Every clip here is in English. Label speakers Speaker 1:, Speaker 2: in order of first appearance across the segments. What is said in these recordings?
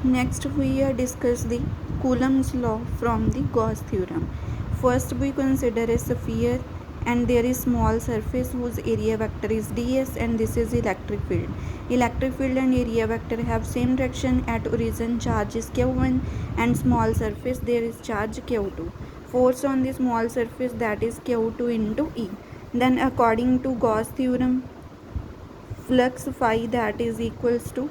Speaker 1: Next we discuss the Coulomb's law from the Gauss theorem. First we consider a sphere and there is small surface whose area vector is ds, and this is electric field. Electric field and area vector have same direction. At origin charge is q1 and small surface there is charge q2. Force on the small surface, that is q2 into E. Then according to Gauss theorem, flux phi, that is equals to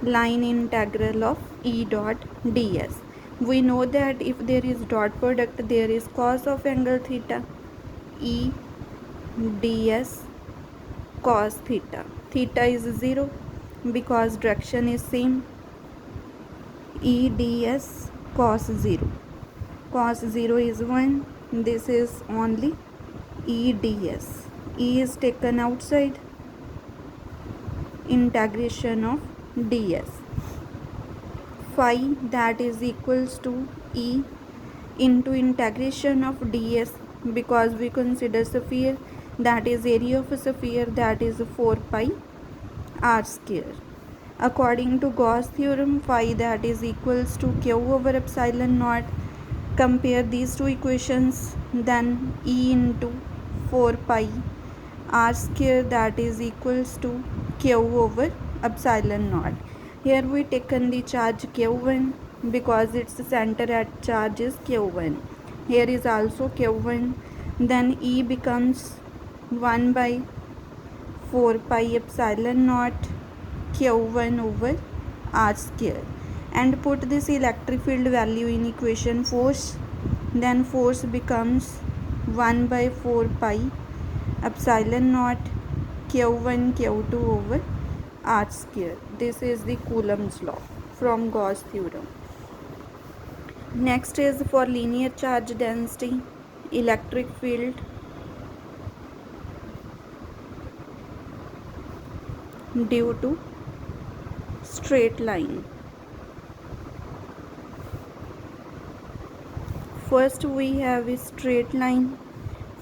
Speaker 1: line integral of E dot ds. We know that if there is dot product, there is cos of angle theta, E ds cos theta. Theta is 0 because direction is same. E ds cos 0. Cos 0 is 1. This is only E ds. E is taken outside. Integration of ds. Phi, that is equals to E into integration of ds, because we consider sphere, that is area of a sphere, that is 4 pi r square. According to Gauss theorem, phi, that is equals to q over epsilon naught. Compare these two equations. Then E into 4 pi r square, that is equals to q over epsilon naught. Here we taken the charge q1 because its center at charge is q1. Here is also q1. Then E becomes 1 by 4 pi epsilon naught q1 over r square, and put this electric field value in equation force. Then force becomes 1 by 4 pi epsilon naught q1 q2 over r square. This is the Coulomb's law from Gauss theorem. Next is for linear charge density, electric field due to straight line. First we have a straight line.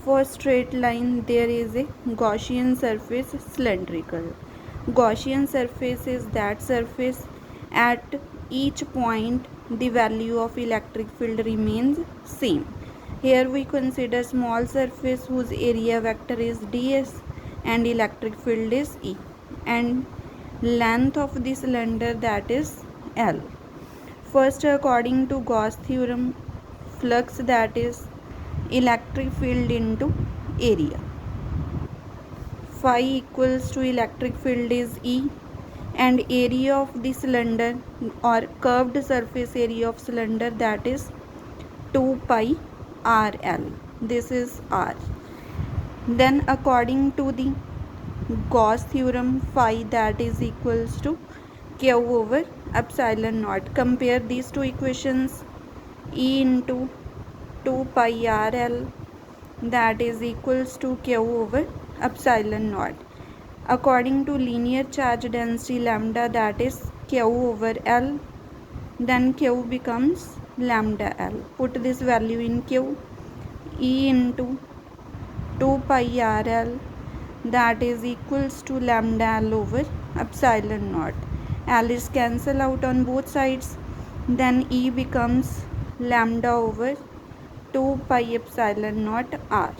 Speaker 1: For straight line there is a Gaussian surface cylindrical. Gaussian surface is that surface at each point the value of electric field remains same. Here we consider small surface whose area vector is ds and electric field is E, and length of the cylinder, that is L. First, according to Gauss theorem, flux, that is electric field into area. Phi equals to electric field is E, and area of the cylinder or curved surface area of cylinder, that is 2 pi RL. This is R. Then according to the Gauss theorem, phi, that is equals to q over epsilon naught. Compare these two equations. E into 2 pi RL, that is equals to q over epsilon naught. According to linear charge density lambda, that is q over L, then q becomes lambda L. Put this value in q. E into 2 pi RL, that is equals to lambda L over epsilon naught. L is cancelled out on both sides. Then E becomes lambda over 2 pi epsilon naught R.